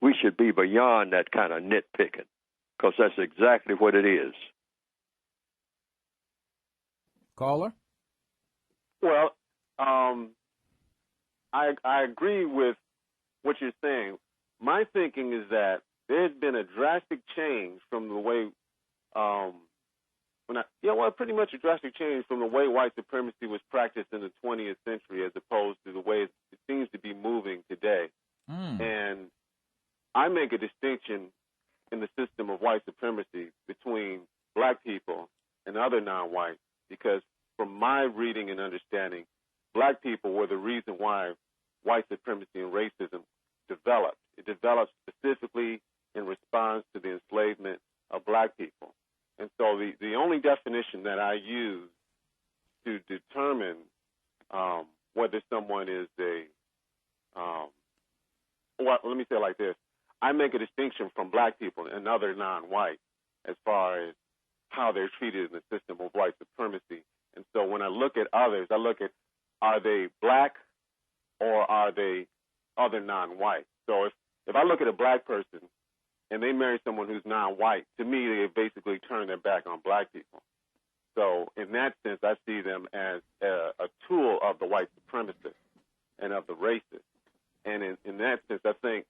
We should be beyond that kind of nitpicking, because that's exactly what it is. Caller? Well, I agree with what you're saying. My thinking is that there's been a drastic change from the way, pretty much a drastic change from the way white supremacy was practiced in the 20th century as opposed to the way it seems to be moving today. And I make a distinction in the system of white supremacy between black people and other non-whites, because from my reading and understanding, black people were the reason why white supremacy and racism developed. It developed specifically in response to the enslavement of black people. And so the only definition that I use to determine whether someone is let me say it like this. I make a distinction from black people and other non-whites as far as how they're treated in the system of white supremacy. And so when I look at others, I look at, are they black or are they other non-white? So if I look at a black person and they marry someone who's non-white, to me, they basically turn their back on black people. So in that sense, I see them as a tool of the white supremacists and of the racists. And in that sense, I think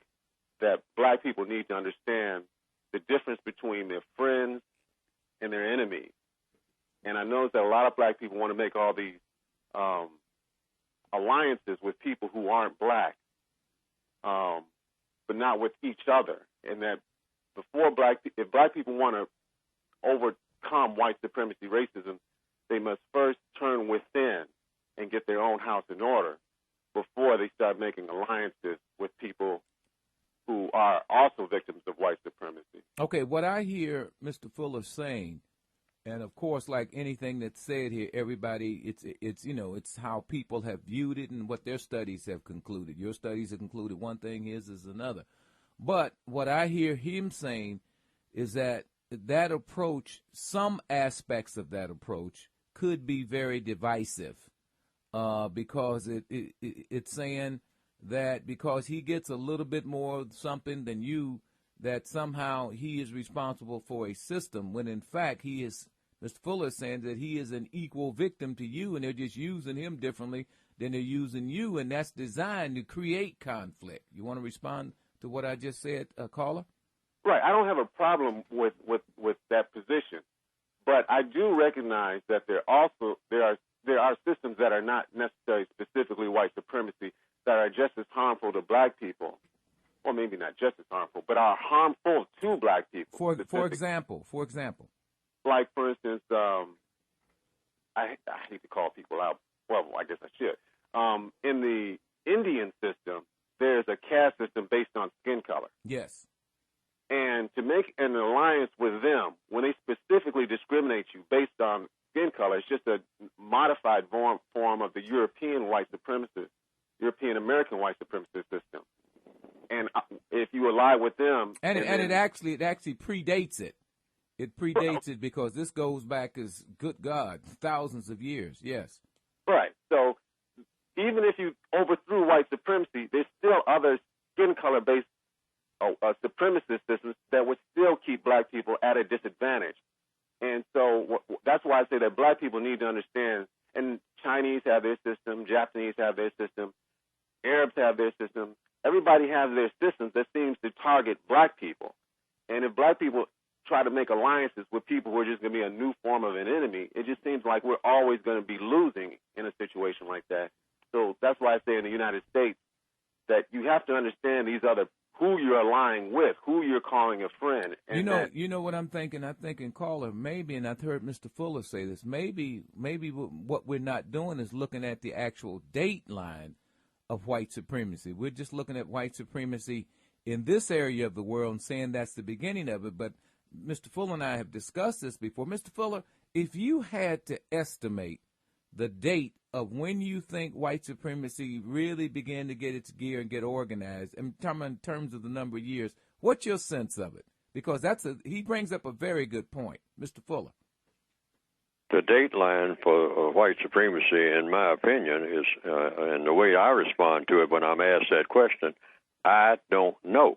that black people need to understand the difference between their friends and their enemies. And I notice that a lot of black people want to make all these alliances with people who aren't black. not with each other. And that before if black people want to overcome white supremacy racism, they must first turn within and get their own house in order before they start making alliances with people who are also victims of white supremacy. Okay, what I hear Mr. Fuller saying, and of course, like anything that's said here, everybody, it's how people have viewed it and what their studies have concluded. Your studies have concluded one thing, his is another. But what I hear him saying is that approach, some aspects of that approach, could be very divisive, because it's saying that because he gets a little bit more something than you, that somehow he is responsible for a system, when in fact he is, Mr. Fuller is saying that he is an equal victim to you, and they're just using him differently than they're using you, and that's designed to create conflict. You want to respond to what I just said, caller? Right. I don't have a problem with that position, but I do recognize that there are systems that are not necessarily specifically white supremacy that are just as harmful to black people, or maybe not just as harmful, but are harmful to black people. For example. Like, for instance, I hate to call people out. Well, I guess I should. In the Indian system, there's a caste system based on skin color. Yes. And to make an alliance with them, when they specifically discriminate you based on skin color, it's just a modified form of the European American white supremacist system. And if you ally with them, and it actually predates it. It predates it because this goes back as, good God, thousands of years. Yes. Right. So even if you overthrew white supremacy, there's still other skin color based supremacist systems that would still keep black people at a disadvantage. And so that's why I say that black people need to understand, and Chinese have their system, Japanese have their system, Arabs have their system. Everybody has their systems that seems to target black people. And if black people try to make alliances with people who are just going to be a new form of an enemy, it just seems like we're always going to be losing in a situation like that. So that's why I say in the United States that you have to understand these other, who you're allying with, who you're calling a friend. And you know what I'm thinking? I'm thinking, caller, maybe, and I've heard Mr. Fuller say this, maybe what we're not doing is looking at the actual date line of white supremacy. We're just looking at white supremacy in this area of the world and saying that's the beginning of it. But Mr. Fuller and I have discussed this before. Mr. Fuller, if you had to estimate the date of when you think white supremacy really began to get its gear and get organized, in terms of the number of years, what's your sense of it? Because he brings up a very good point. Mr. Fuller. The date line for white supremacy, in my opinion, is, and the way I respond to it when I'm asked that question, I don't know.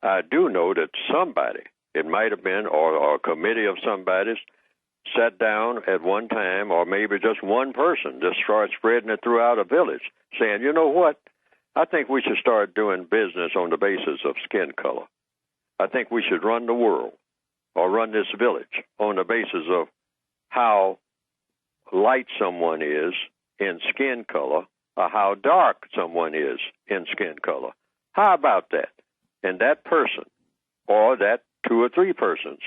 I do know that somebody, it might have been, or a committee of somebody's, sat down at one time, or maybe just one person, just started spreading it throughout a village, saying, you know what, I think we should start doing business on the basis of skin color. I think we should run the world, or run this village, on the basis of how light someone is in skin color, or how dark someone is in skin color. How about that? And that person, or that two or three persons,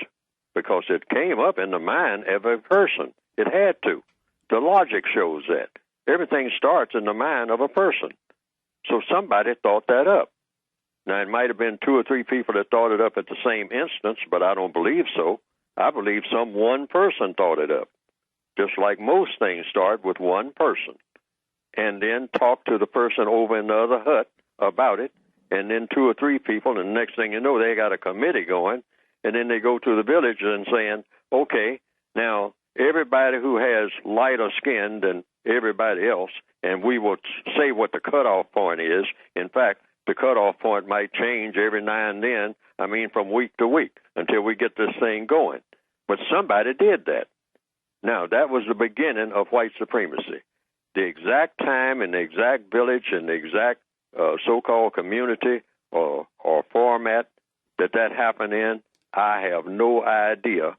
because it came up in the mind of a person. It had to. The logic shows that. Everything starts in the mind of a person. So somebody thought that up. Now, it might have been two or three people that thought it up at the same instance, but I don't believe so. I believe some one person thought it up. Just like most things start with one person. And then talk to the person over in the other hut about it, and then two or three people, and the next thing you know, they got a committee going, and then they go to the village and saying, okay, now everybody who has lighter skin than everybody else, and we will say what the cutoff point is. In fact, the cutoff point might change every now and then, from week to week, until we get this thing going. But somebody did that. Now, that was the beginning of white supremacy. The exact time and the exact village and the exact so-called community or format that happened in, I have no idea,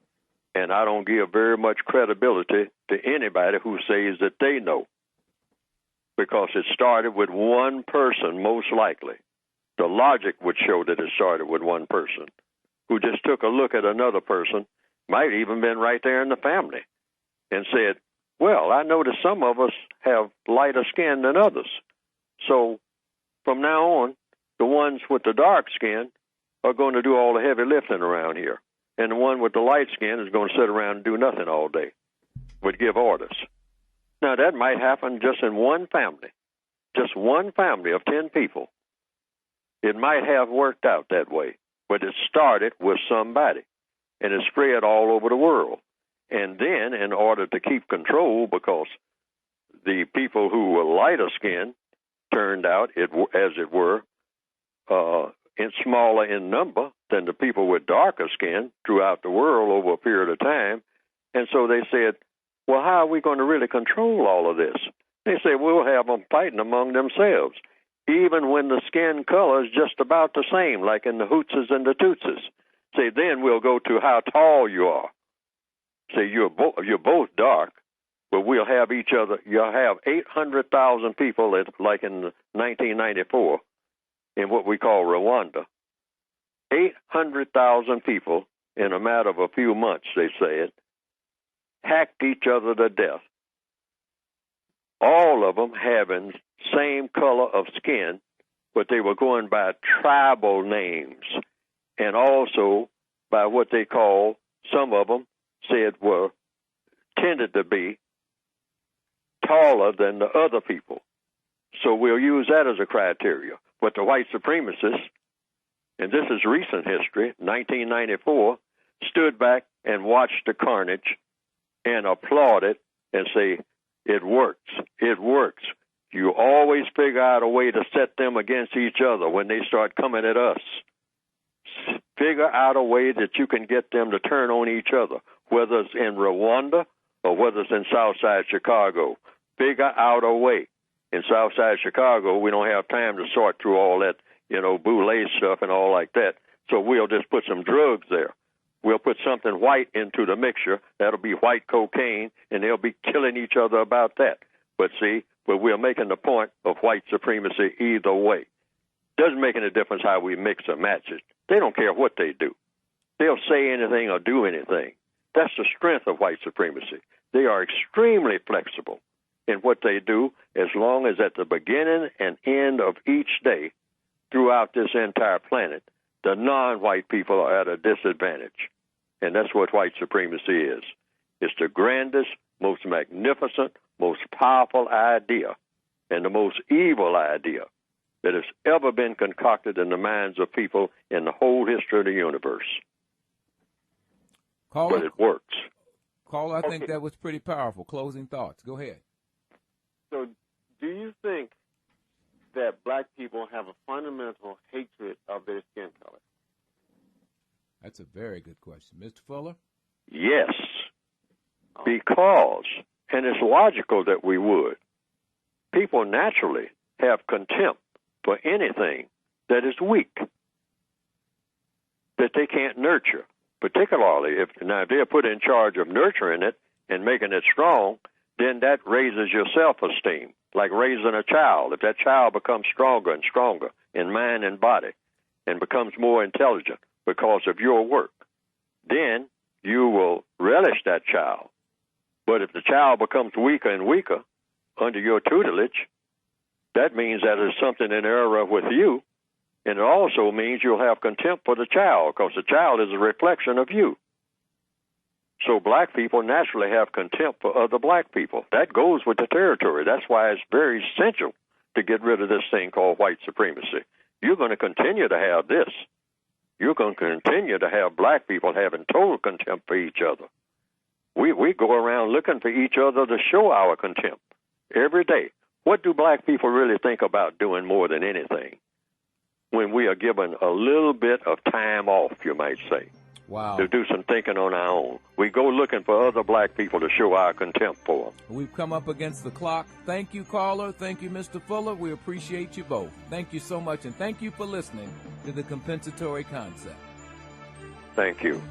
and I don't give very much credibility to anybody who says that they know, because it started with one person, most likely, the logic would show that it started with one person who just took a look at another person, might even been right there in the family, and said, well, I notice some of us have lighter skin than others. So from now on, the ones with the dark skin are going to do all the heavy lifting around here. And the one with the light skin is going to sit around and do nothing all day, but give orders. Now, that might happen just in one family, just one family of 10 people. It might have worked out that way, but it started with somebody, and it spread all over the world. And then, in order to keep control, because the people who were lighter skinned turned out, as it were, smaller in number than the people with darker skin throughout the world over a period of time. And so they said, well, how are we going to really control all of this? They said, we'll have them fighting among themselves, even when the skin color is just about the same, like in the Hootses and the Tootses. Say, then we'll go to how tall you are. Say, you're both dark, but we'll have each other. You'll have 800,000 people, like in 1994, in what we call Rwanda. 800,000 people in a matter of a few months, they said, hacked each other to death. All of them having same color of skin, but they were going by tribal names, and also by what they call, some of them said were tended to be taller than the other people. So we'll use that as a criteria. But the white supremacists, and this is recent history, 1994, stood back and watched the carnage and applauded and say, it works, it works. You always figure out a way to set them against each other when they start coming at us. Figure out a way that you can get them to turn on each other, whether it's in Rwanda or whether it's in Southside Chicago. Figure out a way. In Southside Chicago, we don't have time to sort through all that, Boule stuff and all like that. So we'll just put some drugs there. We'll put something white into the mixture. That'll be white cocaine, and they'll be killing each other about that. But we're making the point of white supremacy either way. Doesn't make any difference how we mix or match it. They don't care what they do. They'll say anything or do anything. That's the strength of white supremacy. They are extremely flexible in what they do, as long as at the beginning and end of each day throughout this entire planet, the non-white people are at a disadvantage. And that's what white supremacy is. It's the grandest, most magnificent, most powerful idea, and the most evil idea that has ever been concocted in the minds of people in the whole history of the universe. But it works. Caller, I think that was pretty powerful. Closing thoughts. Go ahead. So do you think that black people have a fundamental hatred of their skin color? That's a very good question. Mr. Fuller? Yes, because, and it's logical that we would, people naturally have contempt for anything that is weak, that they can't nurture, particularly if they're put in charge of nurturing it and making it strong, then that raises your self-esteem, like raising a child. If that child becomes stronger and stronger in mind and body and becomes more intelligent because of your work, then you will relish that child. But if the child becomes weaker and weaker under your tutelage, that means that there's something in error with you, and it also means you'll have contempt for the child, because the child is a reflection of you. So black people naturally have contempt for other black people. That goes with the territory. That's why it's very essential to get rid of this thing called white supremacy. You're going to continue to have this. You're going to continue to have black people having total contempt for each other. We go around looking for each other to show our contempt every day. What do black people really think about doing more than anything when we are given a little bit of time off, you might say? Wow. To do some thinking on our own. We go looking for other black people to show our contempt for them. We've come up against the clock. Thank you, caller. Thank you, Mr. Fuller. We appreciate you both. Thank you so much, and thank you for listening to the Compensatory Concept. Thank you.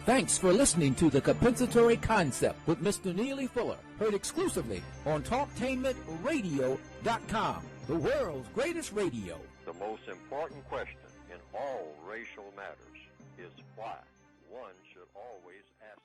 Thanks for listening to the Compensatory Concept with Mr. Neely Fuller, heard exclusively on TalkTainmentRadio.com. the world's greatest radio. The most important question in all racial matters is why. One should always ask